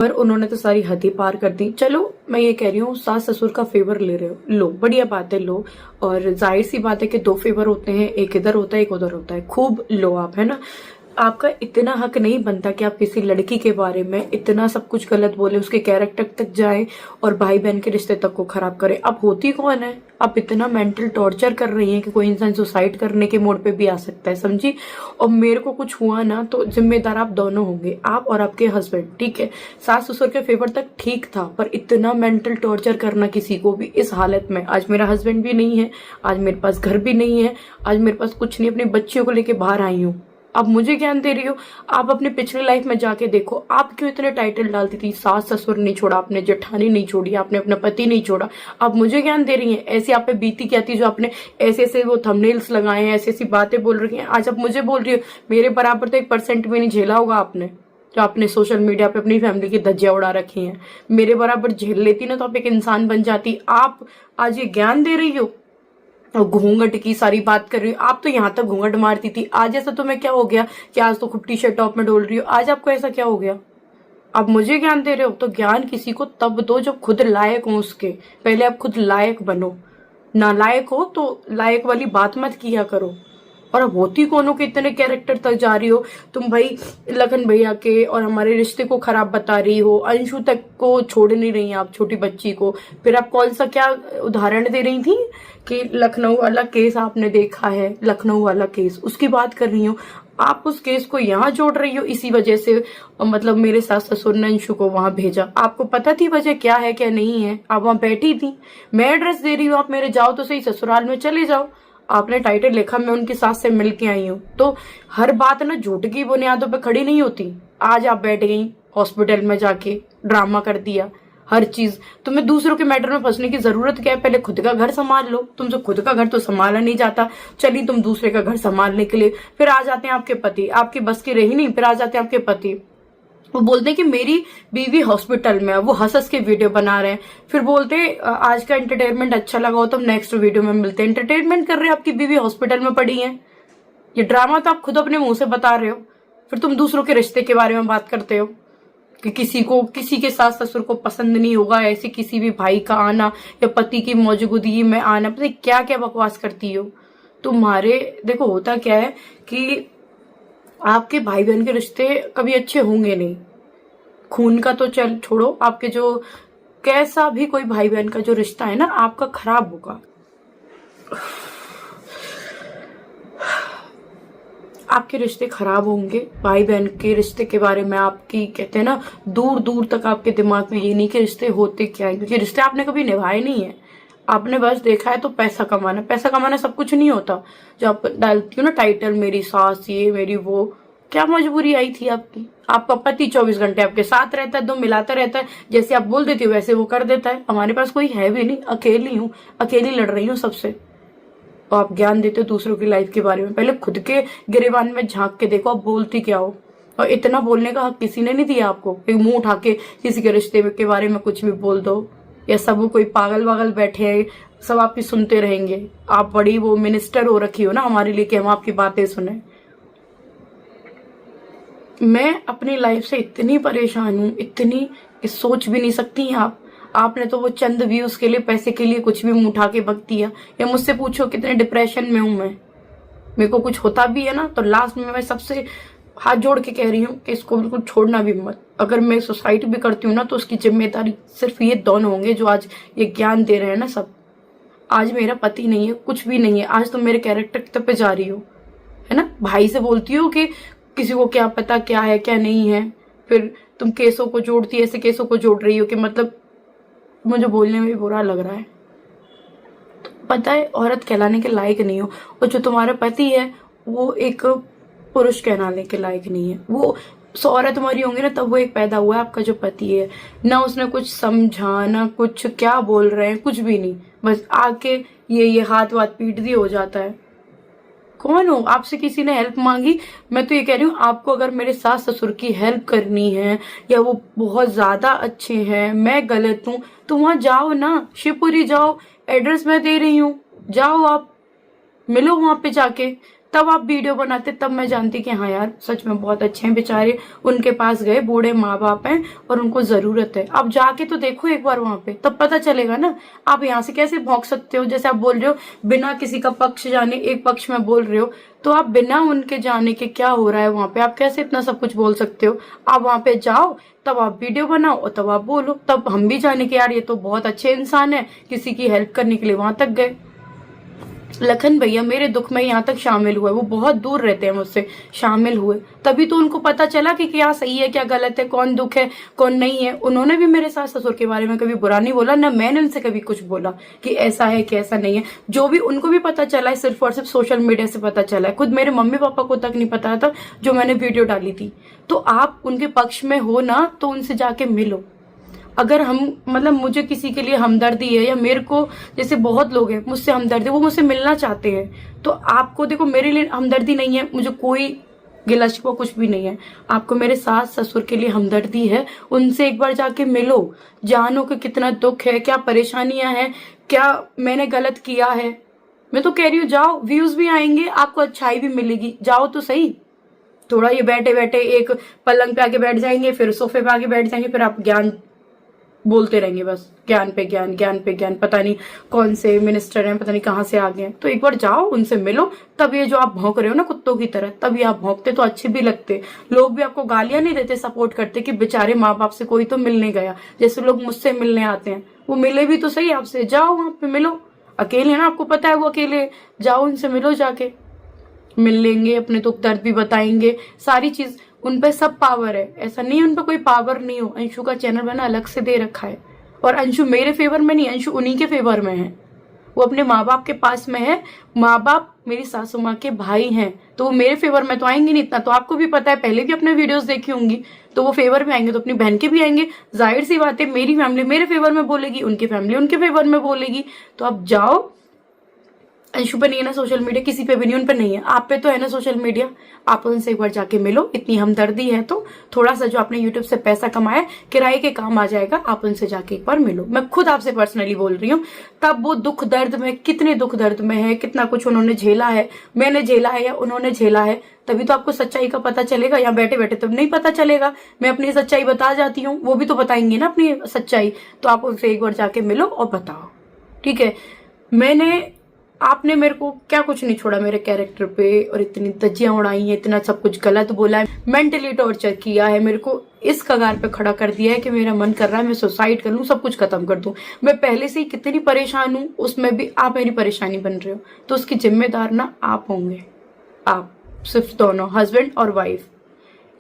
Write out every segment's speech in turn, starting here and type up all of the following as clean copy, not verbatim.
पर उन्होंने तो सारी हद ही पार कर दी। चलो मैं ये कह रही हूँ, सास ससुर का फेवर ले रहे हो, लो, बढ़िया बात है, लो। और जाहिर सी बात है कि दो फेवर होते हैं, एक इधर होता है एक उधर होता है, खूब लो आप, है ना। आपका इतना हक नहीं बनता कि आप किसी लड़की के बारे में इतना सब कुछ गलत बोले, उसके कैरेक्टर तक जाए और भाई बहन के रिश्ते तक को खराब करे। आप होती कौन है? आप इतना मेंटल टॉर्चर कर रही हैं कि कोई इंसान सुसाइड करने के मोड पे भी आ सकता है, समझी। और मेरे को कुछ हुआ ना तो जिम्मेदार आप दोनों होंगे, आप और आपके हस्बैंड, ठीक है। सास ससुर के फेवर तक ठीक था, पर इतना मेंटल टॉर्चर करना किसी को भी इस हालत में। आज मेरा हस्बैंड भी नहीं है, आज मेरे पास घर भी नहीं है, आज मेरे पास कुछ नहीं, अपनी बच्चियों को लेके बाहर आई हूँ। आप मुझे ज्ञान दे रही हो? आप अपने पिछले लाइफ में जाके देखो, आप क्यों इतने टाइटल डालती थी। सास ससुर नहीं छोड़ा आपने, जेठानी नहीं छोड़ी आपने, अपना पति नहीं छोड़ा। आप मुझे ज्ञान दे रही हैं? ऐसी आप पे बीती क्या थी जो आपने ऐसे ऐसे वो थंबनेल्स लगाए हैं, ऐसी ऐसी बातें बोल रही हैं, आज आप मुझे बोल रही हो। मेरे बराबर तो 1% भी नहीं झेला होगा आपने, जो आपने सोशल मीडिया पे अपनी फैमिली की धज्जियां उड़ा रखी हैं। मेरे बराबर झेल लेती ना तो आप एक इंसान बन जाती। आप आज ये ज्ञान दे रही हो, घूंघट की सारी बात कर रही हूँ। आप तो यहाँ तक घूंघट मारती थी, आज ऐसा तुम्हें क्या हो गया कि आज तो खूब टी शर्ट टॉप में डोल रही हो? आज आपको ऐसा क्या हो गया? आप मुझे ज्ञान दे रहे हो? तो ज्ञान किसी को तब दो जब खुद लायक हो उसके, पहले आप खुद लायक बनो। नालायक हो तो लायक वाली बात मत किया करो। और अब होती कौन हो कि इतने कैरेक्टर तक जा रही हो तुम भाई। लखन भैया के और हमारे रिश्ते को खराब बता रही हो, अंशु तक को छोड़ नहीं रही आप, छोटी बच्ची को। फिर आप कौन सा क्या उदाहरण दे रही थी कि लखनऊ वाला केस आपने देखा है, लखनऊ वाला केस, उसकी बात कर रही हूँ। आप उस केस को यहाँ जोड़ रही हो इसी वजह से, मतलब मेरे सास ससुर ने अंशु को वहां भेजा। आपको पता थी वजह क्या है क्या नहीं है? आप वहां बैठी थी, मैं एड्रेस दे रही हूँ, आप मेरे जाओ तो सही, ससुराल में चले जाओ। आपने टाइटल लिखा मैं उनकी सास से मिल के आई हूँ। तो हर बात ना झूठ की बुनियादों पे खड़ी नहीं होती। आज आप बैठ गई हॉस्पिटल में जाके ड्रामा कर दिया, हर चीज। तुम्हें दूसरों के मैटर में फंसने की जरूरत क्या है? पहले खुद का घर संभाल लो। तुमसे खुद का घर तो संभाला नहीं जाता, चली तुम दूसरे का घर संभालने के लिए। फिर आ जाते हैं आपके पति, आपकी बस की रही नहीं, फिर आ जाते हैं आपके पति, वो बोलते हैं कि मेरी बीवी हॉस्पिटल में है, वो हंस हंस के वीडियो बना रहे हैं। फिर बोलते हैं आज का एंटरटेनमेंट अच्छा लगा हो तो हम नेक्स्ट वीडियो में मिलते हैं। एंटरटेनमेंट कर रहे हैं, आपकी बीवी हॉस्पिटल में पड़ी है। ये ड्रामा तो आप खुद अपने मुंह से बता रहे हो। फिर तुम दूसरों के रिश्ते के बारे में बात करते हो कि किसी को, किसी के सास ससुर को पसंद नहीं होगा ऐसे किसी भी भाई का आना या पति की मौजूदगी में आना। पता क्या क्या बकवास करती हो तुम्हारे। देखो होता क्या है कि आपके भाई बहन के रिश्ते कभी अच्छे होंगे नहीं। खून का तो चल छोड़ो, आपके जो कैसा भी कोई भाई बहन का जो रिश्ता है ना आपका खराब होगा। आपके रिश्ते खराब होंगे। भाई बहन के रिश्ते के बारे में आपकी कहते हैं ना दूर दूर तक आपके दिमाग में ये नहीं कि रिश्ते होते क्या है, क्योंकि रिश्ते आपने कभी निभाए नहीं है। आपने बस देखा है तो पैसा कमाना, पैसा कमाना सब कुछ नहीं होता। जो आप डालती हो ना टाइटल, मेरी सास ये मेरी वो, क्या मजबूरी आई थी आपकी? आपका पति 24 घंटे आपके साथ रहता है, दो मिलाता रहता है, जैसे आप बोल देती हो वैसे वो कर देता है। हमारे पास कोई है भी नहीं, अकेली हूँ, अकेली लड़ रही हूँ सबसे। तो आप ज्ञान देते हो दूसरों की लाइफ के बारे में, पहले खुद के गिरेबान में झांक के देखो आप बोलती क्या हो। और इतना बोलने का हक किसी ने नहीं दिया आपको, मुंह उठा के किसी के रिश्ते के बारे में कुछ भी बोल दो, या सब कोई पागल वागल बैठे हैं सब आपकी सुनते रहेंगे। आप बड़ी वो मिनिस्टर हो रखी हो ना हमारे लिए कि हम आपकी बातें सुने। मैं अपनी लाइफ से इतनी परेशान हूँ, इतनी सोच भी नहीं सकती हैं आप। आपने तो वो चंद व्यूज के लिए, पैसे के लिए कुछ भी मुंह उठा के बक दिया। या मुझसे पूछो कितने डिप्रेशन में हूं मैं। मेरे को कुछ होता भी है ना तो लास्ट में मैं सबसे हाथ जोड़ के कह रही हूँ कि इसको बिल्कुल छोड़ना भी मत। अगर मैं सुसाइड भी करती हूँ ना तो उसकी जिम्मेदारी सिर्फ ये दोनों होंगे जो आज ये ज्ञान दे रहे हैं ना सब। आज मेरा पति नहीं है, कुछ भी नहीं है, आज तुम मेरे कैरेक्टर पे जा रही हो, है ना। भाई से बोलती हो कि किसी को क्या पता क्या है क्या नहीं है, फिर तुम केसों को जोड़ती, ऐसे केसों को जोड़ रही हो कि मतलब मुझे बोलने में भी बुरा लग रहा है। तो पता है औरत कहलाने के लायक नहीं हो, और जो तुम्हारा पति है वो एक पुरुष कहलाने के लायक नहीं है। वो 100 औरत तुम्हारी होंगी ना तब वो एक पैदा हुआ है आपका जो पति है ना। उसने कुछ समझा ना कुछ, क्या बोल रहे हैं कुछ भी नहीं, बस आके ये हाथ वाथ पीट दिए हो जाता है। कौन हो? आपसे किसी ने हेल्प मांगी? मैं तो ये कह रही हूँ आपको अगर मेरे सास ससुर की हेल्प करनी है या वो बहुत ज्यादा अच्छे हैं, मैं गलत हूँ, तो वहां जाओ ना, शिवपुरी जाओ, एड्रेस मैं दे रही हूँ, जाओ आप मिलो वहां पे जाके। तब आप वीडियो बनाते, तब मैं जानती कि हाँ यार सच में बहुत अच्छे हैं बेचारे, उनके पास गए, बूढ़े माँ बाप हैं और उनको जरूरत है। आप जाके तो देखो एक बार वहां पे, तब पता चलेगा ना। आप यहाँ से कैसे भौंक सकते हो, जैसे आप बोल रहे हो बिना किसी का पक्ष जाने एक पक्ष में बोल रहे हो, तो आप बिना उनके जाने के क्या हो रहा है वहां पे आप कैसे इतना सब कुछ बोल सकते हो। आप वहां पे जाओ, तब आप वीडियो बनाओ और तब आप बोलो, तब हम भी जाने के यार ये तो बहुत अच्छे इंसान है, किसी की हेल्प करने के लिए वहां तक गए। लखन भैया मेरे दुख में यहाँ तक शामिल हुए, वो बहुत दूर रहते हैं मुझसे, शामिल हुए, तभी तो उनको पता चला कि क्या सही है क्या गलत है, कौन दुख है कौन नहीं है। उन्होंने भी मेरे सास ससुर के बारे में कभी बुरा नहीं बोला, ना मैंने उनसे कभी कुछ बोला कि ऐसा है कि ऐसा नहीं है। जो भी उनको भी पता चला है सिर्फ और सिर्फ सोशल मीडिया से पता चला है, खुद मेरे मम्मी पापा को तक नहीं पता था जो मैंने वीडियो डाली थी। तो आप उनके पक्ष में हो ना, तो उनसे जाके मिलो। अगर हम मतलब मुझे किसी के लिए हमदर्दी है, या मेरे को जैसे बहुत लोग हैं मुझसे हमदर्दी, वो मुझसे मिलना चाहते हैं, तो आपको देखो मेरे लिए हमदर्दी नहीं है, मुझे कोई गिला शिकवा कुछ भी नहीं है, आपको मेरे सास ससुर के लिए हमदर्दी है। उनसे एक बार जाके मिलो, जानो कि कितना दुख है, क्या परेशानियां हैं, क्या मैंने गलत किया है। मैं तो कह रही हूँ जाओ, व्यूज भी आएंगे, आपको अच्छाई भी मिलेगी, जाओ तो सही। थोड़ा ये बैठे बैठे एक पलंग पे आके बैठ जाएंगे, फिर सोफे पे आके बैठ जाएंगे, फिर आप ज्ञान बोलते रहेंगे, बस ज्ञान पे ज्ञान, ज्ञान पे ज्ञान, पता नहीं कौन से मिनिस्टर हैं, पता नहीं कहाँ से आ गए हैं। तो एक बार जाओ उनसे मिलो, तब ये जो आप भौंक रहे हो ना कुत्तों की तरह, तब ये आप भौंकते तो अच्छे भी लगते, लोग भी आपको गालियां नहीं देते, सपोर्ट करते कि बेचारे माँ बाप से कोई तो मिलने गया, जैसे लोग मुझसे मिलने आते हैं, वो मिले भी तो सही आपसे, जाओ वहां पे मिलो। अकेले ना, आपको पता है वो अकेले, जाओ उनसे मिलो, जाके मिल लेंगे, अपने दुख दर्द भी बताएंगे, सारी चीज उन पे सब पावर है, ऐसा नहीं उन पे कोई पावर नहीं हो। अंशु का चैनल बना अलग से दे रखा है, और अंशु मेरे फेवर में नहीं, अंशु उन्हीं के फेवर में है, वो अपने माँ बाप के पास में है, माँ बाप मेरी सासू माँ के भाई हैं, तो वो मेरे फेवर में तो आएंगे नहीं, इतना तो आपको भी पता है, पहले भी अपने वीडियोस देखी होंगी, तो वो फेवर में आएंगे तो अपनी बहन के भी आएंगे, जाहिर सी बात है मेरी फैमिली मेरे फेवर में बोलेगी, उनकी फैमिली उनके फेवर में बोलेगी। तो आप जाओ, अंशु पे नहीं है ना सोशल मीडिया, किसी पे भी नहीं, उन पे नहीं है, आप पे तो है ना सोशल मीडिया, आप उनसे एक बार जाके मिलो, इतनी हमदर्दी है तो थोड़ा सा जो आपने यूट्यूब से पैसा कमाया किराए के काम आ जाएगा, आप उनसे जाके एक बार मिलो। मैं खुद आपसे पर्सनली बोल रही हूँ, तब वो दुख दर्द में, कितने दुख दर्द में है, कितना कुछ उन्होंने झेला है, मैंने झेला है या उन्होंने झेला है, तभी तो आपको सच्चाई का पता चलेगा। यहाँ बैठे बैठे तो नहीं पता चलेगा, मैं अपनी सच्चाई बता जाती हूँ, वो भी तो बताएंगे ना अपनी सच्चाई, तो आप उनसे एक बार जाके मिलो और बताओ, ठीक है। आपने मेरे को क्या कुछ नहीं छोड़ा मेरे कैरेक्टर पे, और इतनी धज्जियां उड़ाई है, इतना सब कुछ गलत बोला है, मेंटली टॉर्चर किया है, मेरे को इस कगार पे खड़ा कर दिया है कि मेरा मन कर रहा है मैं सुसाइड कर लूं, सब कुछ खत्म कर दूं। मैं पहले से ही कितनी परेशान हूं, उसमें भी आप मेरी परेशानी बन रहे हो, तो उसकी जिम्मेदार ना आप होंगे, आप सिर्फ दोनों हस्बैंड और वाइफ।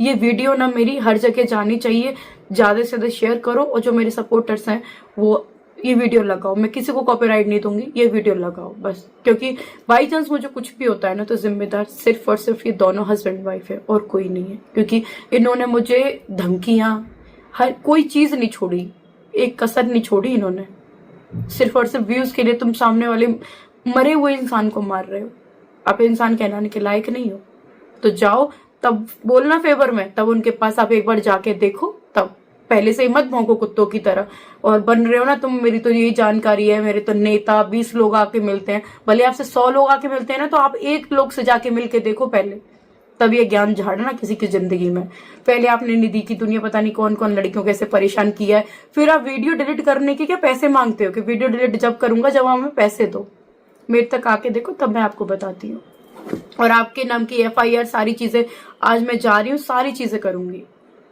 ये वीडियो ना मेरी हर जगह जानी चाहिए, ज्यादा से ज्यादा शेयर करो, और जो मेरे सपोर्टर्स हैं वो ये वीडियो लगाओ, मैं किसी को कॉपीराइट नहीं दूंगी, ये वीडियो लगाओ बस, क्योंकि बाई चांस मुझे कुछ भी होता है ना, तो जिम्मेदार सिर्फ और सिर्फ ये दोनों हस्बैंड वाइफ है और कोई नहीं है, क्योंकि इन्होंने मुझे धमकियां, हर कोई चीज नहीं छोड़ी, एक कसर नहीं छोड़ी इन्होंने, सिर्फ और सिर्फ व्यूज के लिए तुम सामने वाले मरे हुए इंसान को मार रहे हो, आप इंसान कहलाने के लायक नहीं हो। तो जाओ, तब बोलना फेवर में, तब उनके पास आप एक बार जाके देखो, तब पहले से ही मत भौंको कुत्तों की तरह। और बन रहे हो ना तुम, मेरी तो यही जानकारी है, मेरे तो नेता 20 लोग आके मिलते हैं, भले आपसे 100 लोग आके मिलते हैं ना, तो आप एक लोग से जाके मिलके देखो पहले, तब ये ज्ञान झाड़ना किसी की जिंदगी में। पहले आपने निधि की दुनिया पता नहीं कौन कौन लड़कियों कैसे परेशान किया है, फिर आप वीडियो डिलीट करने के क्या पैसे मांगते हो कि वीडियो डिलीट जब करूंगा जब आप हमें पैसे दो। मेरे तक आके देखो, तब मैं आपको बताती हूँ। और आपके नाम की FIR सारी चीजें, आज मैं जा रही हूँ सारी चीजें करूंगी।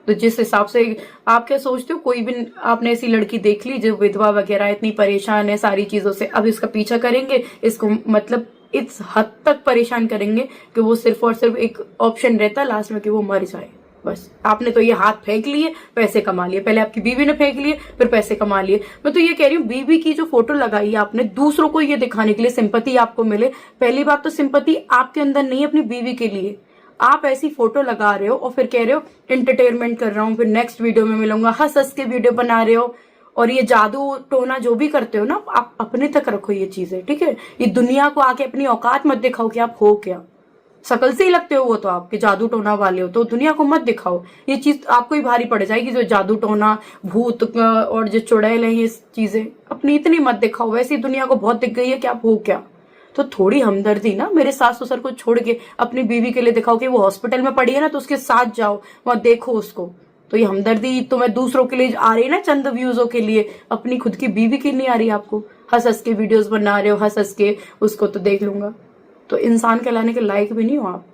तो जिस हिसाब से आप क्या सोचते हो, कोई भी आपने ऐसी लड़की देख ली जो विधवा वगैरह इतनी परेशान है सारी चीजों से, अब इसका पीछा करेंगे, इसको मतलब इस हद तक परेशान करेंगे कि वो सिर्फ और सिर्फ एक ऑप्शन रहता है लास्ट में कि वो मर जाए, बस। आपने तो ये हाथ फेंक लिए, पैसे कमा लिए, पहले आपकी बीवी ने फेंक लिए, फिर पैसे कमा लिए। मैं तो ये कह रही हूँ, बीवी की जो फोटो लगाई है आपने दूसरों को ये दिखाने के लिए, सिंपैथी आपको मिले। पहली बात तो सिंपैथी आपके अंदर नहीं है अपनी बीवी के लिए, आप ऐसी फोटो लगा रहे हो और फिर कह रहे हो एंटरटेनमेंट कर रहा हूँ, फिर नेक्स्ट वीडियो में मिलूंगा, हंस हंस के वीडियो बना रहे हो। और ये जादू टोना जो भी करते हो ना, आप अपने तक रखो ये चीजें, ठीक है। ये दुनिया को आके अपनी औकात मत दिखाओ कि आप हो क्या, शकल से ही लगते हो वो तो आपके जादू टोना वाले हो, तो दुनिया को मत दिखाओ। ये चीज आपको ही भारी पड़ जाएगी, जो जादू टोना भूत और जो चुड़ैल है, ये चीजें अपनी इतनी मत दिखाओ, वैसे ही दुनिया को बहुत दिख गई है कि आप हो क्या। तो थोड़ी हमदर्दी ना मेरे सास ससुर को छोड़ के अपनी बीवी के लिए दिखाओ कि वो हॉस्पिटल में पड़ी है ना, तो उसके साथ जाओ, वहां देखो उसको। तो ये हमदर्दी तो मैं दूसरों के लिए आ रही है ना, चंद व्यूजों के लिए, अपनी खुद की बीवी के लिए नहीं आ रही आपको। हंस हंस के वीडियोस बना रहे हो, हंस हंस के उसको तो देख लूंगा। तो इंसान कहलाने के लायक भी नहीं हो आप।